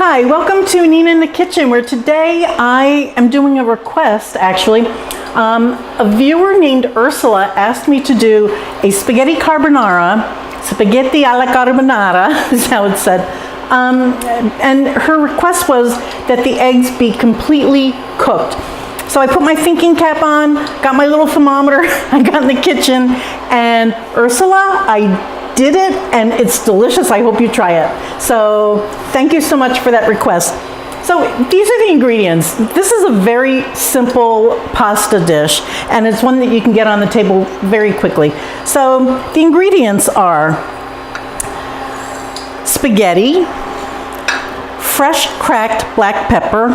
Hi, welcome to Nina in the Kitchen, where today I am doing a request, actually. A viewer named Ursula asked me to do a spaghetti carbonara, spaghetti alla carbonara is how it's said. And her request was that the eggs be completely cooked. So I put my thinking cap on, got my little thermometer, I got in the kitchen, and Ursula, I did it, and it's delicious. I hope you try it. So thank you so much for that request. So these are the ingredients. This is a very simple pasta dish, and it's one that you can get on the table very quickly. So the ingredients are spaghetti, fresh cracked black pepper.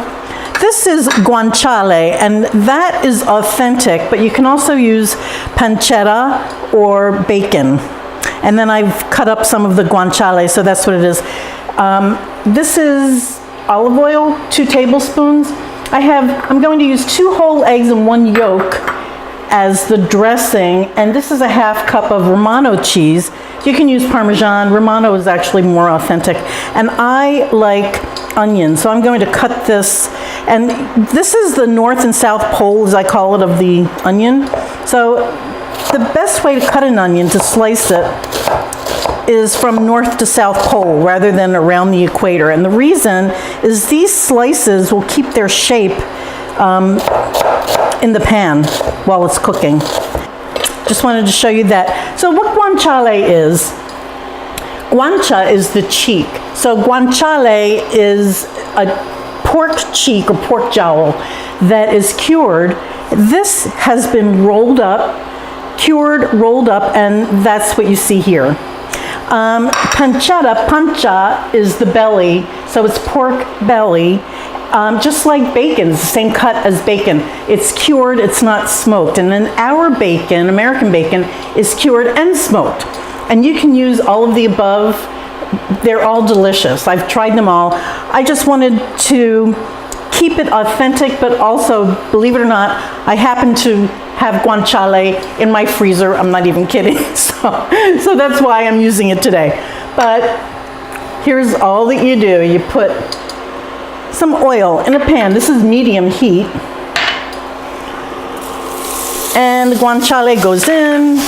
This is guanciale, and that is authentic, but you can also use pancetta or bacon. And then I've cut up some of the guanciale, so that's what it is. This is olive oil, 2 tablespoons. I'm going to use 2 whole eggs and 1 yolk as the dressing, and this is a ½ cup of Romano cheese. You can use Parmesan. Romano is actually more authentic. And I like onions, so I'm going to cut this. And this is the north and south pole, as I call it, of the onion. So the best way to cut an onion, to slice it, is from north to south pole rather than around the equator. And the reason is these slices will keep their shape in the pan while it's cooking. Just wanted to show you that. So what guanciale is, guancia is the cheek. So guanciale is a pork cheek or pork jowl that is cured. This has been rolled up, cured, rolled up, and that's what you see here. Pancetta, pancha, is the belly, so it's pork belly, just like bacon, it's the same cut as bacon. It's cured, it's not smoked. And then our bacon, American bacon, is cured and smoked. And you can use all of the above. They're all delicious. I've tried them all. I just wanted to keep it authentic, but also, believe it or not, I happen to have guanciale in my freezer. I'm not even kidding. So that's why I'm using it today. But here's all that you do. You put some oil in a pan. This is medium heat. And the guanciale goes in.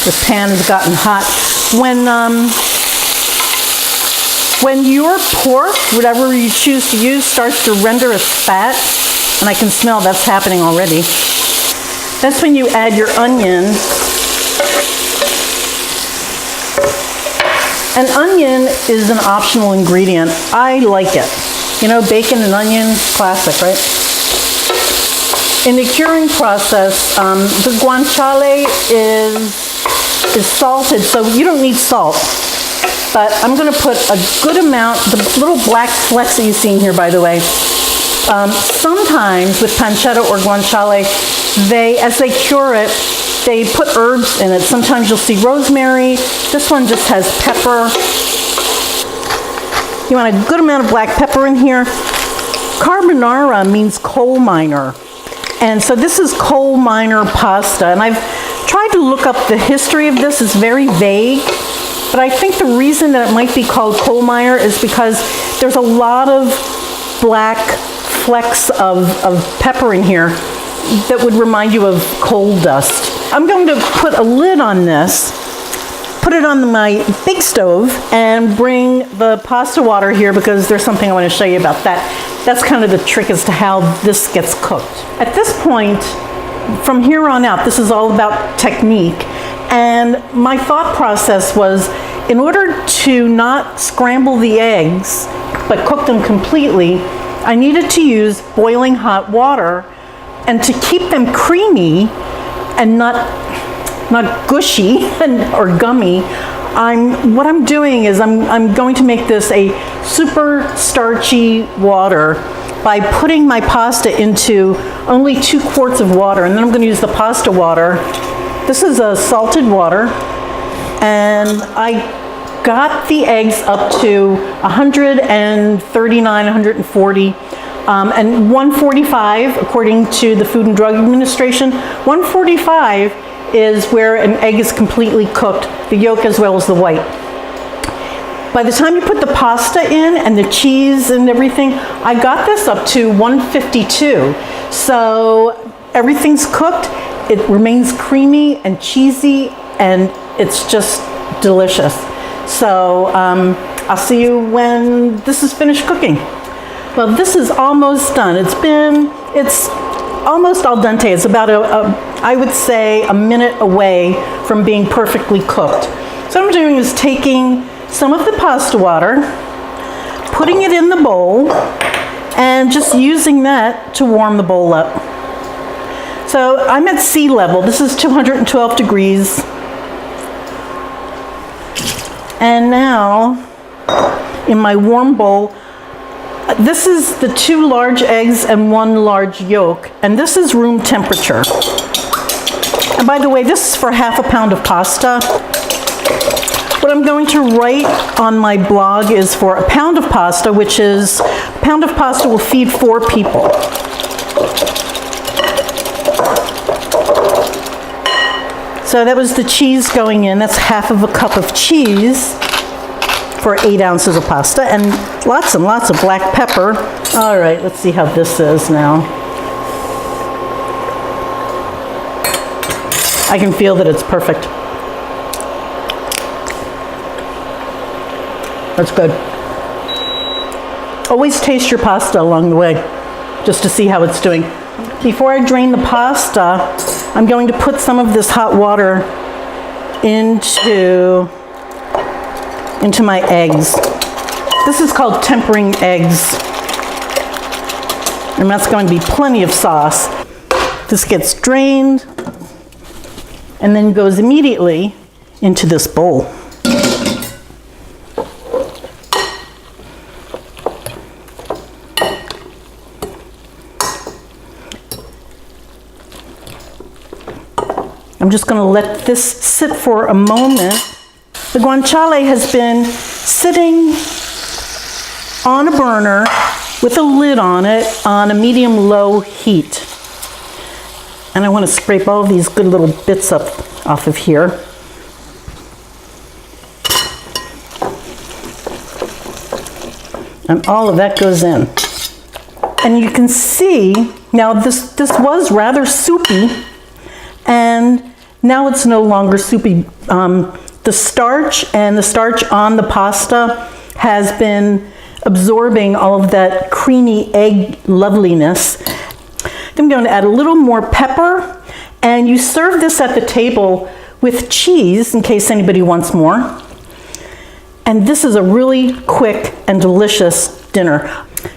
This pan has gotten hot. When your pork, whatever you choose to use, starts to render as fat, and I can smell that's happening already, that's when you add your onion. An onion is an optional ingredient. I like it. You know, bacon and onion, classic, right? In the curing process, the guanciale is salted, so you don't need salt. But I'm going to put a good amount, the little black flecks that you see here, by the way. Sometimes with pancetta or guanciale, as they cure it, they put herbs in it. Sometimes you'll see rosemary. This one just has pepper. You want a good amount of black pepper in here. Carbonara means coal miner. And so this is coal miner pasta. And I've tried to look up the history of this. It's very vague. But I think the reason that it might be called coal miner is because there's a lot of black flecks of pepper in here that would remind you of coal dust. I'm going to put a lid on this, put it on my big stove, and bring the pasta water here because there's something I want to show you about that. That's kind of the trick as to how this gets cooked. At this point, from here on out, this is all about technique. And my thought process was, in order to not scramble the eggs, but cook them completely, I needed to use boiling hot water. And to keep them creamy and not gushy or gummy, what I'm doing is I'm going to make this a super starchy water by putting my pasta into only 2 quarts of water. And then I'm going to use the pasta water. This is a salted water, and I got the eggs up to 139, 140, and 145, according to the Food and Drug Administration. 145 is where an egg is completely cooked, the yolk as well as the white. By the time you put the pasta in and the cheese and everything, I got this up to 152. So everything's cooked, it remains creamy and cheesy, and it's just delicious. So I'll see you when this is finished cooking. Well, this is almost done. It's almost al dente. It's about I would say a minute away from being perfectly cooked. So what I'm doing is taking some of the pasta water, putting it in the bowl, and just using that to warm the bowl up. So I'm at sea level. This is 212 degrees. And now, in my warm bowl, this is the 2 large eggs and 1 large yolk, and this is room temperature. And by the way, this is for half a pound of pasta. What I'm going to write on my blog is for a pound of pasta, which is, a pound of pasta will feed 4 people. So that was the cheese going in. That's half of a cup of cheese for 8 ounces of pasta, and lots of black pepper. All right, let's see how this is now. I can feel that it's perfect. That's good. Always taste your pasta along the way, just to see how it's doing. Before I drain the pasta, I'm going to put some of this hot water into my eggs. This is called tempering eggs. And that's going to be plenty of sauce. This gets drained and then goes immediately into this bowl. I'm just going to let this sit for a moment. The guanciale has been sitting on a burner with a lid on it on a medium-low heat. And I want to scrape all these good little bits up off of here. And all of that goes in. And you can see, now this was rather soupy, and now it's no longer soupy. The starch on the pasta has been absorbing all of that creamy egg loveliness. I'm going to add a little more pepper, and you serve this at the table with cheese in case anybody wants more. And this is a really quick and delicious dinner.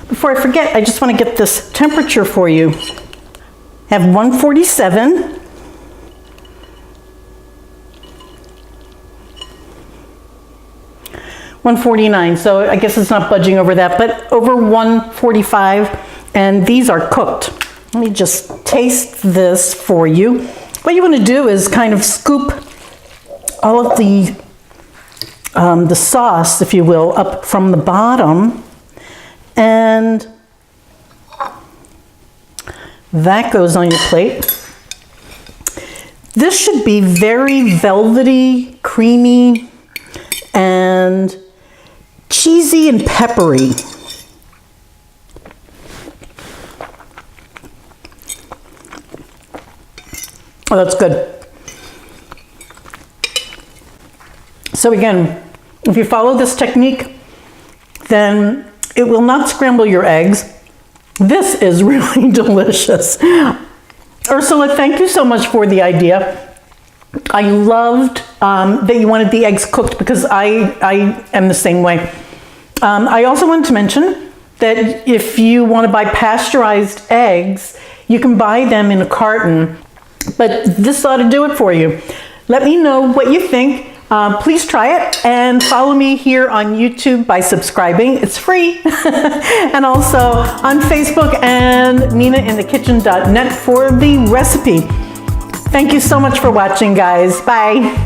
Before I forget, I just want to get this temperature for you. I have 147. $149, so I guess it's not budging over that, but over 145, and these are cooked. Let me just taste this for you. What you want to do is kind of scoop all of the sauce, if you will, up from the bottom, and that goes on your plate. This should be very velvety, creamy, and cheesy and peppery. Oh, that's good. So again, if you follow this technique, then it will not scramble your eggs. This is really delicious. Ursula, thank you so much for the idea. I loved that you wanted the eggs cooked, because I am the same way. I also wanted to mention that if you want to buy pasteurized eggs, you can buy them in a carton, but this ought to do it for you. Let me know what you think. Please try it, and follow me here on YouTube by subscribing. It's free. And also on Facebook and ninainthekitchen.net for the recipe. Thank you so much for watching, guys. Bye.